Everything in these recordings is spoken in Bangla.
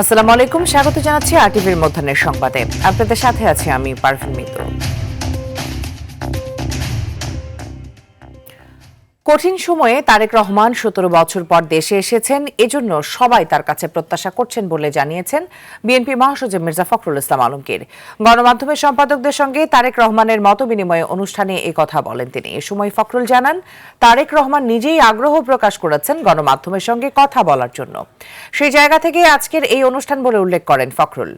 আসসালামু আলাইকুম, স্বাগত জানাচ্ছি আরটিভির মধ্যাহ্নের সংবাদে। আপনাদের সাথে আছি আমি পারভিন মিতু। কঠিন সময়ে তারেক রহমান ১৭ বছর পর দেশে এসেছেন, এজন্য সবাই তার কাছে প্রত্যাশা করছেন বলে জানিয়েছেন বিএনপি মহাসচিব মির্জা ফখরুল ইসলাম আলমগীর। গণমাধ্যমের সম্পাদকদের সঙ্গে তারেক রহমানের মতবিনিময় অনুষ্ঠানে এই কথা বলেন তিনি। এ সময় ফখরুল জানান, তারেক রহমান নিজেই আগ্রহ প্রকাশ করেছেন গণমাধ্যমের সঙ্গে কথা বলার জন্য। সেই জায়গা থেকে আজকের এই অনুষ্ঠান বলে উল্লেখ করেন ফখরুল।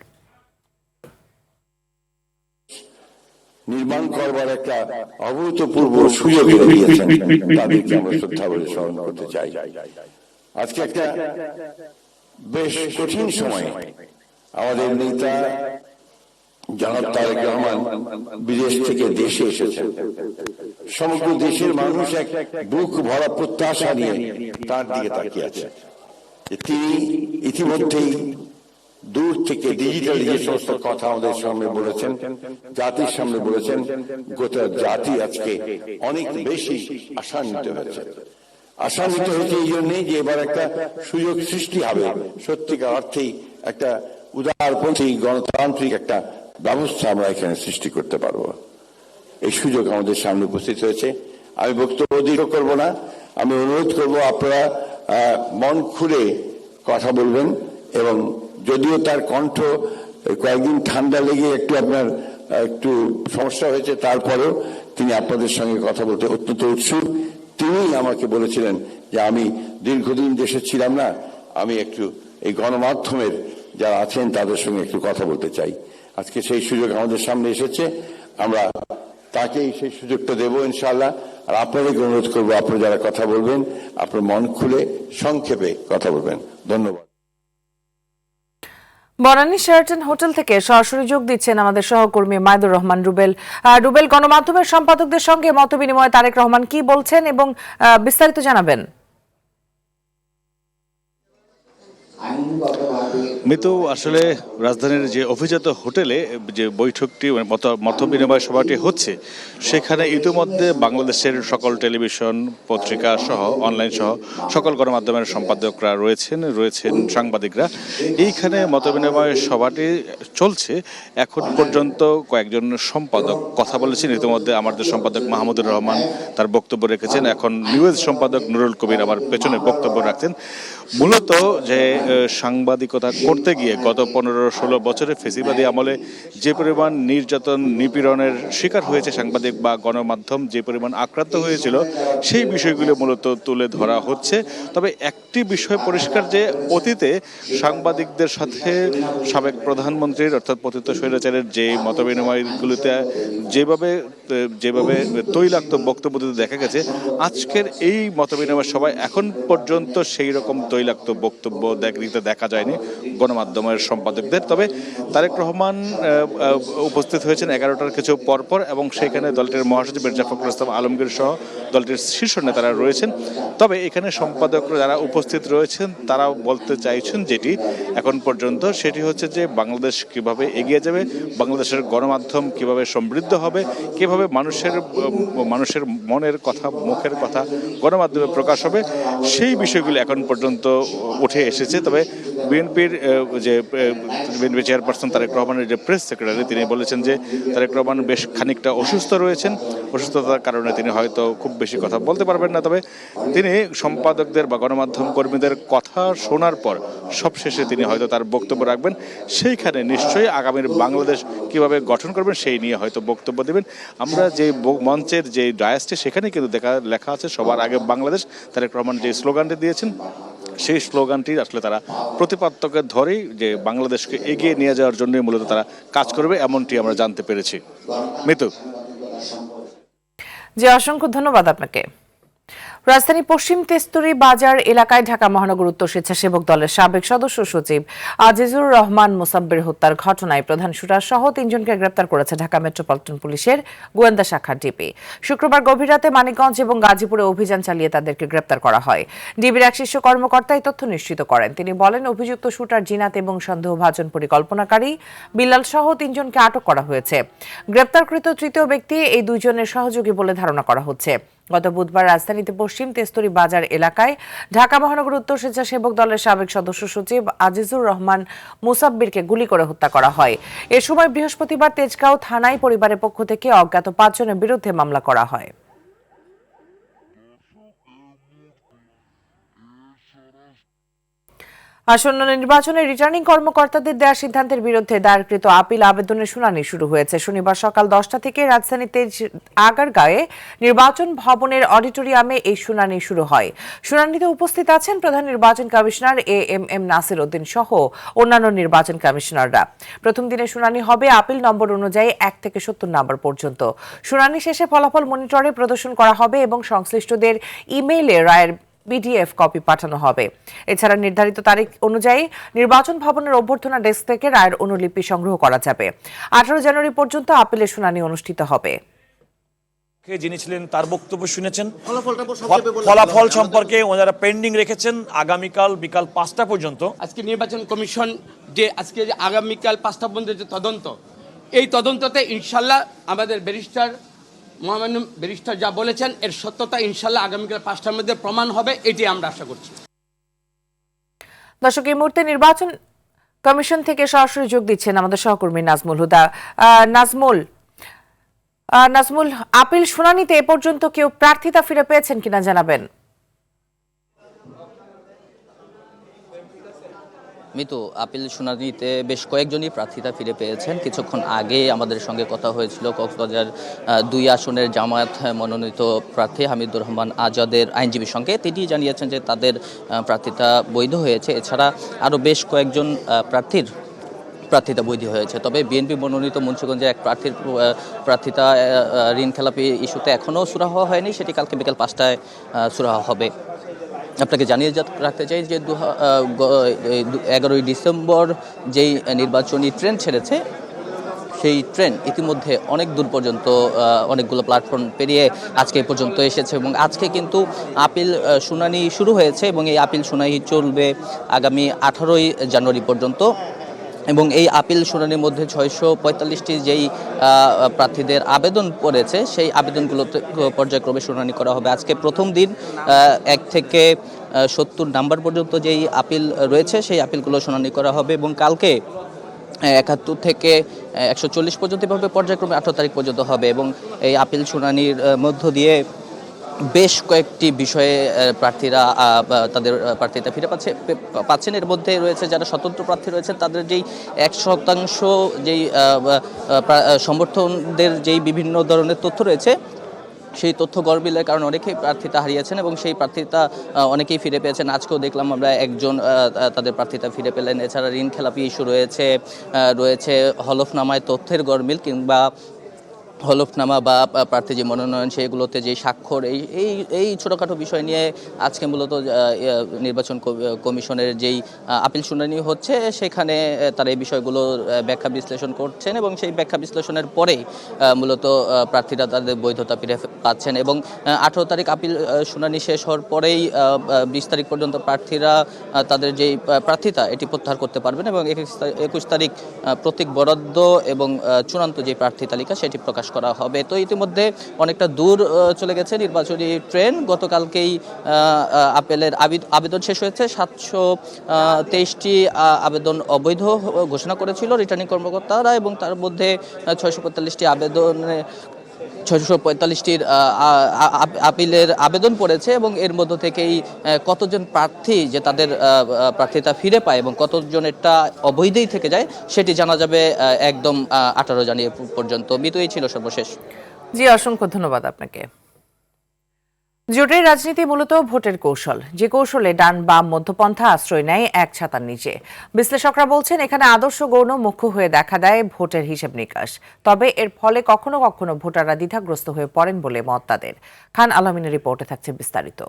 নির্মাণ করবার একটা অভূতপূর্ব সুযোগ দিয়েছেন, তাদেরকে আমরা শ্রদ্ধা বলে স্মরণ করতে চাই। আজকে একটা বেশ কঠিন সময় আমাদের নেতা জনাব তারেক রহমান বিদেশ থেকে দেশে এসেছেন। সমগ্র দেশের মানুষ এক বুক ভরা প্রত্যাশা নিয়ে তার দিকে তাকিয়ে আছে। তিনি ইতিমধ্যেই দূর থেকে ডিজিটাল যে সমস্ত কথা আমাদের সামনে বলেছেন, জাতির সামনে বলেছেন, গোটা জাতি আজকে অনেক বেশি আশান্বিত হয়েছে। আশান্বিত হয়েছে এই জন্যই যে এবার একটা সুযোগ সৃষ্টি হবে, সত্যিকার অর্থেই একটা উদারপন্থী গণতান্ত্রিক একটা ব্যবস্থা আমরা এখানে সৃষ্টি করতে পারবো। এই সুযোগ আমাদের সামনে উপস্থিত হয়েছে। আমি বক্তব্য দীর্ঘ করব না, আমি অনুরোধ করব আপনারা মন খুলে কথা বলবেন। এবং যদিও তার কণ্ঠ কয়েকদিন ঠান্ডা লেগে আপনার একটু সমস্যা হয়েছে, তারপরেও তিনি আপনাদের সঙ্গে কথা বলতে অত্যন্ত উৎসুক। তিনি আমাকে বলেছিলেন যে আমি দীর্ঘদিন দেশে ছিলাম না, আমি একটু এই গণমাধ্যমের যারা আছেন তাদের সঙ্গে একটু কথা বলতে চাই। আজকে সেই সুযোগ আমাদের সামনে এসেছে, আমরা তাকেই সেই সুযোগটা দেবো ইনশাআল্লাহ। আর আপনাদেরকে অনুরোধ করবো, আপনারা যারা কথা বলবেন আপনার মন খুলে সংক্ষেপে কথা বলবেন। ধন্যবাদ। বনানী শেরাটন হোটেল থেকে সরাসরি যোগ দিচ্ছেন আমাদের সহকর্মী মাইদুর রহমান রুবেল। রুবেল, গণমাধ্যমের সম্পাদকদের সঙ্গে মতবিনিময়ে তারেক রহমান কি বলছেন এবং বিস্তারিত জানাবেন। মিতু, আসলে রাজধানীর যে অভিজাত হোটেলে যে বৈঠকটি মত বিনিময় সভাটি হচ্ছে, সেখানে ইতিমধ্যে বাংলাদেশের সকল টেলিভিশন পত্রিকা সহ অনলাইন সহ সকল গণমাধ্যমের সম্পাদকরা রয়েছেন সাংবাদিকরা। এইখানে মত বিনিময় সভাটি চলছে। এখন পর্যন্ত কয়েকজন সম্পাদক কথা বলেছেন। ইতিমধ্যে আমাদের সম্পাদক মাহমুদুর রহমান তার বক্তব্য রেখেছেন। এখন নিউজ সম্পাদক নুরুল কবির আমার পেছনে বক্তব্য রাখছেন। মূলত যে সাংবাদিকতা করতে গিয়ে গত 15-16 বছরে ফেসিবাদী আমলে যে পরিমাণ নির্যাতন নিপীড়নের শিকার হয়েছে সাংবাদিক বা গণমাধ্যম, যে পরিমাণ আক্রান্ত হয়েছিল, সেই বিষয়গুলো মূলত তুলে ধরা হচ্ছে। তবে একটি বিষয় পরিষ্কার যে অতীতে সাংবাদিকদের সাথে সাবেক প্রধানমন্ত্রীর অর্থাৎ পতিত স্বৈরাচারের যে মতবিনিময়গুলিতে যেভাবে তৈলাক্ত বক্তব্য দিতে দেখা গেছে, আজকের এই মতবিনিময় সভায় এখন পর্যন্ত সেই রকম তৈলাক্ত বক্তব্য দিতে দেখা যায়নি গণমাধ্যমের সম্পাদকদের। তবে তারেক রহমান উপস্থিত হয়েছেন 11টার কিছু পরপর, এবং সেখানে দলটির মহাসচিব মির্জা ফখরুল ইসলাম আলমগীর সহ দলটির শীর্ষ নেতারা রয়েছেন। তবে এখানে সম্পাদকরা যারা উপস্থিত রয়েছেন তারা বলতে চাইছেন যেটি এখন পর্যন্ত, সেটি হচ্ছে যে বাংলাদেশ কিভাবে এগিয়ে যাবে, বাংলাদেশের গণমাধ্যম কিভাবে সমৃদ্ধ হবে, কিভাবে মানুষের মনের কথা, মুখের কথা গণমাধ্যমে প্রকাশ হবে, সেই বিষয়গুলি এখন পর্যন্ত উঠে এসেছে। তবে বিএনপি চেয়ারপারসন তারেক রহমানের যে প্রেস সেক্রেটারি, তিনি বলেছেন যে তারেক রহমান বেশ খানিকটা অসুস্থ রয়েছেন, অসুস্থতার কারণে তিনি হয়তো খুব বেশি কথা বলতে পারবেন না। তবে তিনি সম্পাদকদের বা গণমাধ্যম কর্মীদের কথা শোনার পর সবশেষে তিনি হয়তো তার বক্তব্য রাখবেন। সেইখানে নিশ্চয়ই আগামীর বাংলাদেশ কিভাবে গঠন করবেন সেই নিয়ে হয়তো বক্তব্য দেবেন। আমরা যে মঞ্চের যে ডায়াসটি, সেখানে কিন্তু লেখা আছে সবার আগে বাংলাদেশ। তারেক রহমান যে স্লোগানটি দিয়েছেন, সেই স্লোগানটি আসলে তারা প্রতিপাদ্যকে ধরেই যে বাংলাদেশকে এগিয়ে নিয়ে যাওয়ার জন্যই মূলত তারা কাজ করবে, এমনটি আমরা জানতে পেরেছি। মিতু। জি, অসংখ্য ধন্যবাদ আপনাকে। রাজধানী পশ্চিম তেস্তুরি বাজার এলাকায় ঢাকা মহানগর উত্তর স্বেচ্ছাসেবক দলের সাবেক সদস্য সচিব আজিজুর রহমান মোসাব্বির হত্যার ঘটনায় প্রধান শুটার সহ 3 জনকে গ্রেপ্তার করেছে ঢাকা মেট্রোপলিটন পুলিশের গোয়েন্দা শাখার ডিবি। শুক্রবার গভীর রাতে মানিকগঞ্জ এবং গাজীপুরে অভিযান চালিয়ে তাদেরকে গ্রেপ্তার করা হয়। ডিবির এক শীর্ষ কর্মকর্তা এই তথ্য নিশ্চিত করেন। তিনি বলেন, অভিযুক্ত শুটার জিনাত এবং সন্দেহভাজন পরিকল্পনাকারী বিল্লাল সহ 3 জনকে আটক করা হয়েছে। গ্রেপ্তারকৃত তৃতীয় ব্যক্তি এই 2 জনের সহযোগী বলে ধারণা করা হচ্ছে। গত বুধবার রাজধানীতে পশ্চিম তেস্তুরি বাজার এলাকায় ঢাকা মহানগর উত্তর স্বেচ্ছাসেবক দলের সাবেক সদস্য সচিব আজিজুর রহমান মুসাব্বিরকে গুলি করে হত্যা করা হয়। এ সময় বৃহস্পতিবার তেজগাঁও থানায় পরিবারের পক্ষ থেকে অজ্ঞাত 5 জনের বিরুদ্ধে মামলা করা হয়। আসন্ন নির্বাচনে রিটার্নিং কর্মকর্তাদের দেওয়া সিদ্ধান্তের বিরুদ্ধে দায়েরকৃত আপিল আবেদনের শুনানি শুরু হয়েছে। শনিবার সকাল 10টা থেকে রাজধানীতে আগারগাঁয়ে নির্বাচন ভবনের অডিটোরিয়ামে এই শুনানি শুরু হয়। শুনানিতে উপস্থিত আছেন প্রধান নির্বাচন কমিশনার এএমএম নাসির উদ্দিন সহ অন্যান্য নির্বাচন কমিশনাররা। প্রথম দিনে শুনানি হবে আপিল নম্বর অনুযায়ী 1 থেকে 70 নম্বর পর্যন্ত। শুনানি শেষে ফলাফল মনিটরে প্রদর্শন করা হবে এবং সংশ্লিষ্টদের ইমেইলে রায়ের পিডিএফ কপি পাঠানো হবে। এছাড়া নির্ধারিত তারিখ অনুযায়ী নির্বাচন ভবনের অভ্যর্থনা ডেস্ক থেকে রায়ের অনুলিপি সংগ্রহ করা যাবে। 18 জানুয়ারি পর্যন্ত আপিলের শুনানি অনুষ্ঠিত হবে। যিনি ছিলেন তার বক্তব্য শুনেছেন। ফলাফল সম্পর্কে ওনারা পেন্ডিং রেখেছেন আগামীকাল বিকাল 5টা পর্যন্ত। আজকে নির্বাচন কমিশন যে আজকে আগামীকাল 5টা পর্যন্ত যে তদন্ত, এই তদন্ততে ইনশাল্লাহ আমাদের মহামান্য ব্যারিস্টার যা বলেছেন এর সত্যতা ইনশাল্লাহ আগামীকাল 5টার মধ্যে প্রমাণ হবে, এটি আমরা আশা করছি। দর্শক, এই মুহূর্তে নির্বাচন কমিশন থেকে সরাসরি যোগ দিচ্ছেন আমাদের সহকর্মী নাজমুল হুদা। নাজমুল, আপিল শুনানিতে এ পর্যন্ত কেউ প্রার্থিতা ফিরে পেয়েছেন কিনা জানাবেন। মিতু, আপিল শুনানিতে বেশ কয়েকজনই প্রার্থিতা ফিরে পেয়েছেন। কিছুক্ষণ আগে আমাদের সঙ্গে কথা হয়েছিল কক্সবাজার 2 আসনের জামায়াত মনোনীত প্রার্থী হামিদুর রহমান আজাদের আইনজীবীর সঙ্গে। তিনি জানিয়েছেন যে তাদের প্রার্থিতা বৈধ হয়েছে। এছাড়া আরও বেশ কয়েকজন প্রার্থিতা বৈধ হয়েছে। তবে বিএনপি মনোনীত মুন্সিগঞ্জের এক প্রার্থিতা ঋণ খেলাপি ইস্যুতে এখনও সুরাহা হয়নি, সেটি কালকে বিকেল 5টায় সুরাহা হবে। আপনাকে জানিয়ে রাখতে চাই যে 11ই ডিসেম্বর যেই নির্বাচনী ট্রেন ছেড়েছে, সেই ট্রেন ইতিমধ্যে অনেক দূর পর্যন্ত অনেকগুলো প্ল্যাটফর্ম পেরিয়ে আজকে পর্যন্ত এসেছে এবং আজকে কিন্তু আপিল শুনানি শুরু হয়েছে এবং এই আপিল শুনানি চলবে আগামী 18ই জানুয়ারি পর্যন্ত। এবং এই আপিল শুনানির মধ্যে 645টি যেই প্রার্থীদের আবেদন পড়েছে, সেই আবেদনগুলোতে পর্যায়ক্রমে শুনানি করা হবে। আজকে প্রথম দিন 1 থেকে 70 নাম্বার পর্যন্ত যেই আপিল রয়েছে, সেই আপিলগুলো শুনানি করা হবে এবং কালকে 71 থেকে 140 পর্যন্ত এভাবে পর্যায়ক্রমে 18 তারিখ পর্যন্ত হবে। এবং এই আপিল শুনানির মধ্য দিয়ে বেশ কয়েকটি বিষয়ে প্রার্থীরা তাদের প্রার্থিতা ফিরে পাচ্ছেন। এর মধ্যে রয়েছে যারা স্বতন্ত্র প্রার্থী রয়েছেন, তাদের যেই 1% যেই সমর্থনদের যেই বিভিন্ন ধরনের তথ্য রয়েছে, সেই তথ্য গরমিলের কারণে অনেকেই প্রার্থিতা হারিয়েছেন এবং সেই প্রার্থিতা অনেকেই ফিরে পেয়েছেন। আজকেও দেখলাম আমরা একজন তাদের প্রার্থিতা ফিরে পেলেন। এছাড়া ঋণ খেলাপি ইস্যু রয়েছে হলফনামায় তথ্যের গরমিল কিংবা হলফনামা বা প্রার্থী যে মনোনয়ন সেগুলোতে যে স্বাক্ষর, এই ছোটোখাটো বিষয় নিয়ে আজকে মূলত নির্বাচন কমিশনের যেই আপিল শুনানি হচ্ছে, সেখানে তারা এই বিষয়গুলো ব্যাখ্যা বিশ্লেষণ করছেন এবং সেই ব্যাখ্যা বিশ্লেষণের পরেই মূলত প্রার্থীরা তাদের বৈধতা ফিরে পাচ্ছেন। এবং 18 তারিখ আপিল শুনানি শেষ হওয়ার পরেই 20 তারিখ পর্যন্ত প্রার্থীরা তাদের যেই প্রার্থিতা এটি প্রত্যাহার করতে পারবেন এবং 21 তারিখ প্রতীক বরাদ্দ এবং চূড়ান্ত যে প্রার্থী তালিকা সেটি প্রকাশ করা হবে। তো ইতিমধ্যে অনেকটা দূর চলে গেছে নির্বাচনী ট্রেন। গতকালকেই আপিলের আবেদন শেষ হয়েছে। 723টি আবেদন অবৈধ ঘোষণা করেছিল রিটার্নিং কর্মকর্তারা এবং তার মধ্যে 645টির আপিলের আবেদন পড়েছে এবং এর মধ্য থেকেই কতজন প্রার্থী যে তাদের প্রার্থিতা ফিরে পায় এবং কতজনেরটা অবৈধই থেকে যায় সেটি জানা যাবে একদম 18 জানুয়ারি পর্যন্ত। এই ছিল সর্বশেষ। জি, অসংখ্য ধন্যবাদ আপনাকে। জোটের রাজনীতি মূলত ভোটের কৌশল, যে কৌশলে ডান বাম মধ্যপন্থা আশ্রয় নেয় এক ছাতার নিচে। বিশ্লেষকরা বলছেন এখানে আদর্শ গৌণ মুখ্য হয়ে দেখা দেয় ভোটের হিসেব নিকাশ। তবে এর ফলে কখনো কখনো ভোটাররা দ্বিধাগ্রস্ত হয়ে পড়েন বলে মত তাদের। খান আলমিনের রিপোর্টে থাকছে বিস্তারিত।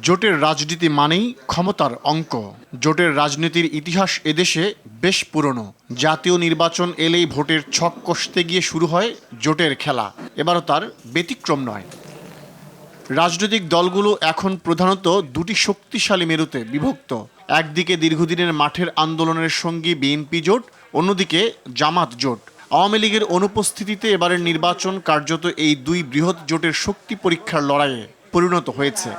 জোটের রাজনীতি মানেই ক্ষমতার অঙ্ক। জোটের রাজনীতির ইতিহাস এদেশে বেশ পুরনো। জাতীয় নির্বাচন এলেই ভোটের ছক কষতে গিয়ে শুরু হয় জোটের খেলা। এবারও তার ব্যতিক্রম নয়। রাজনৈতিক দলগুলো এখন প্রধানত দুটি শক্তিশালী মেরুতে বিভক্ত। একদিকে দীর্ঘদিনের মাঠের আন্দোলনের সঙ্গী বিএনপি জোট, অন্যদিকে জামাত জোট। আওয়ামী লীগের অনুপস্থিতিতে এবারের নির্বাচন কার্যত এই দুই বৃহৎ জোটের শক্তি পরীক্ষার লড়াইয়ে পরিণত হয়েছে।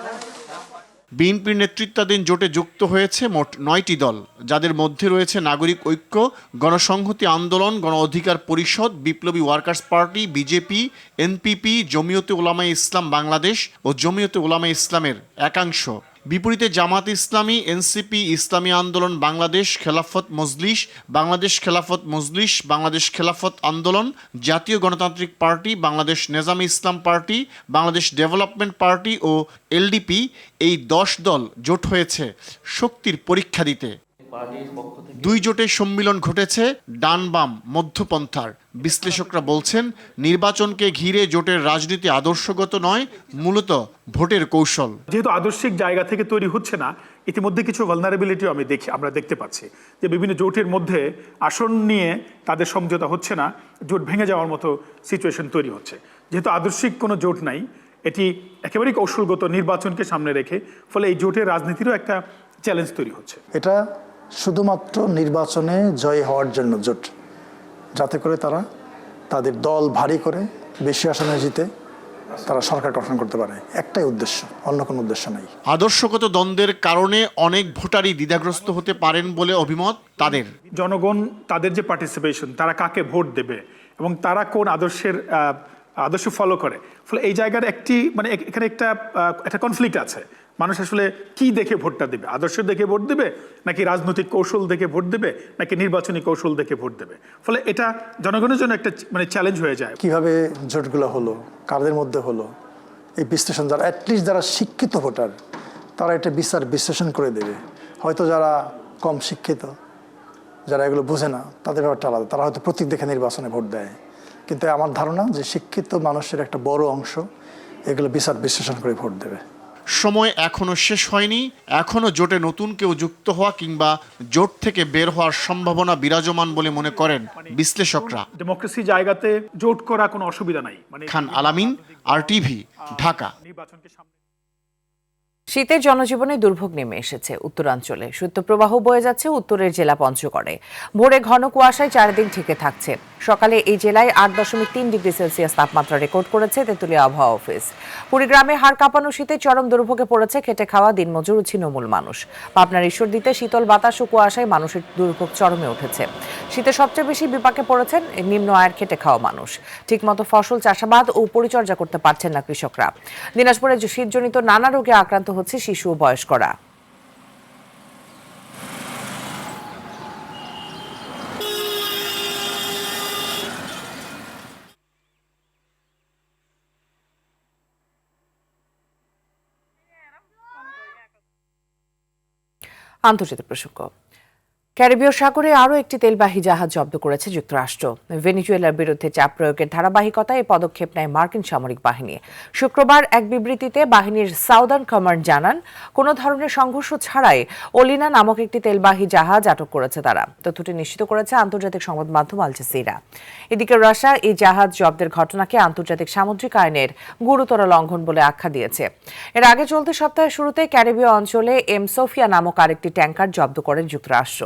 বিএনপির নেতৃত্বাধীন জোটে যুক্ত হয়েছে মোট 9টি দল, যাদের মধ্যে রয়েছে নাগরিক ঐক্য, গণসংহতি আন্দোলন, গণ অধিকার পরিষদ, বিপ্লবী ওয়ার্কার্স পার্টি, বিজেপি, এনপিপি, জমিয়তে উলামায়ে ইসলাম বাংলাদেশ ও জমিয়তে উলামায়ে ইসলামের একাংশ। বিপরীতে জামাত ইসলামী, এনসিপি, ইসলামী আন্দোলন বাংলাদেশ, খেলাফত মজলিস, বাংলাদেশ খেলাফত মজলিস, বাংলাদেশ খেলাফত আন্দোলন, জাতীয় গণতান্ত্রিক পার্টি, বাংলাদেশ নেজামে ইসলাম পার্টি, বাংলাদেশ ডেভেলপমেন্ট পার্টি ও এলডিপি, এই 10 দল জোট হয়েছে শক্তির পরীক্ষা দিতে। দুই জোটের সম্মিলন ঘটেছে ডান বাম মধ্যপন্থার। বিশ্লেষকরা বলছেন, নির্বাচনকে ঘিরে জোটের রাজনীতি আদর্শগত নয়, মূলত ভোটের কৌশল। যেহেতু আদর্শিক জায়গা থেকে তৈরি হচ্ছে না, ইতিমধ্যে কিছু ভালনারেবিলিটিও আমরা দেখতে পাচ্ছি যে বিভিন্ন জোটের মধ্যে আসন নিয়ে তাদের সমঝোতা হচ্ছে না, জোট ভেঙে যাওয়ার মতো সিচুয়েশন তৈরি হচ্ছে। যেহেতু আদর্শিক কোনো জোট নাই, এটি একেবারেই কৌশলগত নির্বাচনকে সামনে রেখে, ফলে এই জোটের রাজনীতিরও একটা চ্যালেঞ্জ তৈরি হচ্ছে। এটা শুধুমাত্র নির্বাচনে জয় হওয়ার জন্য জোট, যাতে করে তারা তাদের দল ভারী করে বেশি আসনে জিতে তারা সরকার গঠন করতে পারে, একটাই উদ্দেশ্য, অন্য কোনো উদ্দেশ্য নাই। আদর্শগত দ্বন্দ্বের কারণে অনেক ভোটারই দ্বিধাগ্রস্ত হতে পারেন বলে অভিমত তাদের। জনগণ তাদের যে পার্টিসিপেশন, তারা কাকে ভোট দেবে এবং তারা কোন আদর্শ ফলো করে, ফলে এই জায়গার এখানে একটা কনফ্লিক্ট আছে। মানুষ আসলে কি দেখে ভোটটা দেবে? আদর্শ দেখে ভোট দেবে, নাকি রাজনৈতিক কৌশল দেখে ভোট দেবে, নাকি নির্বাচনী কৌশল দেখে ভোট দেবে? ফলে এটা জনগণের জন্য একটা চ্যালেঞ্জ হয়ে যায়। কিভাবে জোটগুলো হলো, কাদের মধ্যে হলো, এই বিশ্লেষণ যারা অ্যাটলিস্ট যারা শিক্ষিত ভোটার তারা এটা বিশ্লেষণ করে দেবে। হয়তো যারা কম শিক্ষিত, যারা এগুলো বোঝে না, তাদের ব্যাপারটা আলাদা, তারা হয়তো প্রতীক দেখে নির্বাচনে ভোট দেয়। কিন্তু আমার ধারণা যে শিক্ষিত মানুষের একটা বড় অংশ এগুলো বিশ্লেষণ করে ভোট দেবে। সময় এখনো শেষ হয়নি, এখনো জোটে নতুন কেউ যুক্ত হওয়া কিংবা জোট থেকে বের হওয়ার সম্ভাবনা বিরাজমান বলে মনে করেন বিশ্লেষকরা। ডেমোক্রেসি জায়গাতে জোট করা কোনো অসুবিধা নাই। খান আলামিন, আরটিভি, ঢাকা। শীতের জনজীবনে দুর্ভোগ নেমে এসেছে উত্তরাঞ্চলে। শৈত্যপ্রবাহ বয়ে যাচ্ছে উত্তরের জেলা পঞ্চগড়ে। ভোরে ঘন কুয়াশায় 4 দিন থেকে থাকছে। সকালে এই জেলায় 8.3 ডিগ্রি সেলসিয়াস তাপমাত্রা রেকর্ড করেছে তেঁতুলিয়া আবহাওয়া অফিস। কুড়িগ্রামে হাড় কাঁপানো শীতে চরম দুর্ভোগে পড়েছে খেটে খাওয়া দিনমজুর ও ছিন্নমূল মানুষ। পাবনার ঈশ্বরদীতে শীতল বাতাস ও কুয়াশায় মানুষের দুর্ভোগ চরমে উঠেছে। শীতে সবচেয়ে বেশি বিপাকে পড়েছেন নিম্ন আয়ের খেটে খাওয়া মানুষ। ঠিকমতো ফসল চাষাবাদ ও পরিচর্যা করতে পারছেন না কৃষকরা। দিনাজপুরে শীতজনিত নানা রোগে আক্রান্ত হচ্ছে শিশু ও বয়স্করা। আন্তর্জাতিক প্রসঙ্গ। ক্যারিবীয় সাগরে আরও একটি তেলবাহী জাহাজ জব্দ করেছে যুক্তরাষ্ট্র। ভেনেজুয়েলার বিরুদ্ধে চাপ প্রয়োগের ধারাবাহিকতায় এই পদক্ষেপ নেয় মার্কিন সামরিক বাহিনী। শুক্রবার এক বিবৃতিতে বাহিনীর সাউদার্ন কমান্ড জানান, কোনো ধরনের সংঘর্ষ ছাড়াই ওলিনা নামক একটি তেলবাহী জাহাজ আটক করেছে তারা। তথ্যটি নিশ্চিত করেছে আন্তর্জাতিক সংবাদ মাধ্যম আল জাজিরা। এদিকে রাশিয়া এই জাহাজ জব্দের ঘটনাকে আন্তর্জাতিক সামুদ্রিক আইনের গুরুতর লঙ্ঘন বলে আখ্যা দিয়েছে। এর আগে চলতি সপ্তাহের শুরুতে ক্যারিবীয় অঞ্চলে এম সোফিয়া নামক আরেকটি ট্যাঙ্কার জব্দ করেন যুক্তরাষ্ট্র।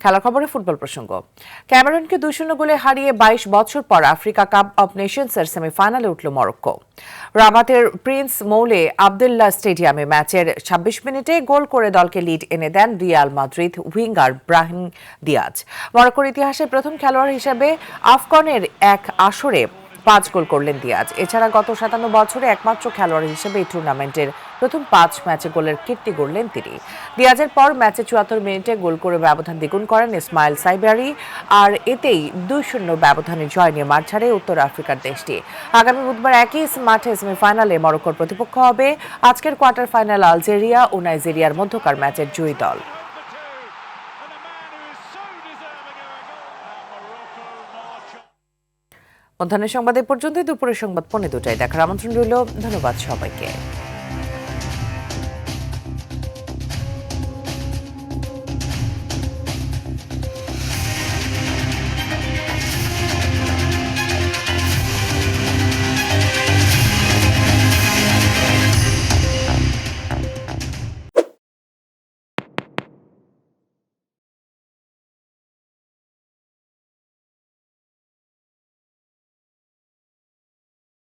খেলার খবরে ফুটবল প্রসঙ্গ। ক্যামেরুনকে 2-0 গোলে হারিয়ে 22 বছর পর আফ্রিকা কাপ অব নেশনসের সেমিফাইনালে উঠল মরক্কো। রাবাতের প্রিন্স মৌলে আবদুল্লাহ স্টেডিয়ামে ম্যাচের 26 মিনিটে গোল করে দলকে লিড এনে দেন Real Madrid winger Brahim Diaz. মরক্কোর ইতিহাসে প্রথম খেলোয়াড় হিসেবে আফকনের এক আসরে 5 গোল করলেন দিয়াজ। এছাড়া গত 57 বছরে একমাত্র খেলোয়াড় হিসেবে এই টুর্নামেন্টের প্রথম 5 ম্যাচে গোলের কীর্তি গড়লেন তিনি। দিয়াজের পর ম্যাচে 74 মিনিটে গোল করে ব্যবধান দ্বিগুণ করেন ইসমাইল সাইবারি, আর এতেই 2-0 ব্যবধানে জয় নিয়ে মাঠ ছাড়ে উত্তর আফ্রিকার দেশটি। আগামী বুধবার একই মাঠে সেমিফাইনালে মরক্কোর প্রতিপক্ষ হবে আজকের কোয়ার্টার ফাইনাল আলজেরিয়া ও নাইজেরিয়ার মধ্যকার ম্যাচের জয়ী দল। মধ্যাহ্নের সংবাদ এ পর্যন্তই। দুপুরের সংবাদ 2:45 দেখার আমন্ত্রণ রইল। ধন্যবাদ সবাইকে।